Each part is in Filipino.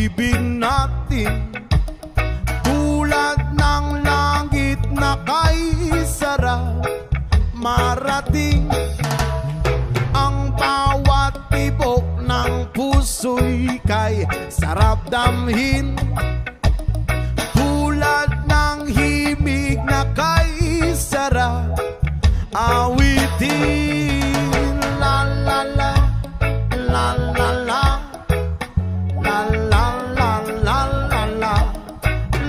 pag-ibig natin, tulad ng langit na kay sarap marating. Ang bawat tibok ng puso'y kay sarap damhin, tulad ng himig na kay sarap awitin. La la la, la la la, la la la la la la,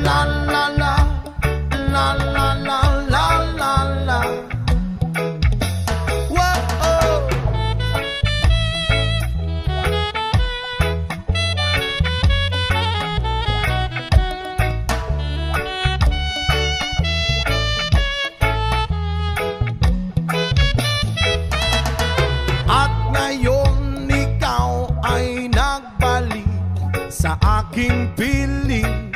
la la la, la la la la la la. Whoa. At ngayon ikaw ay nagbalik sa aking piling,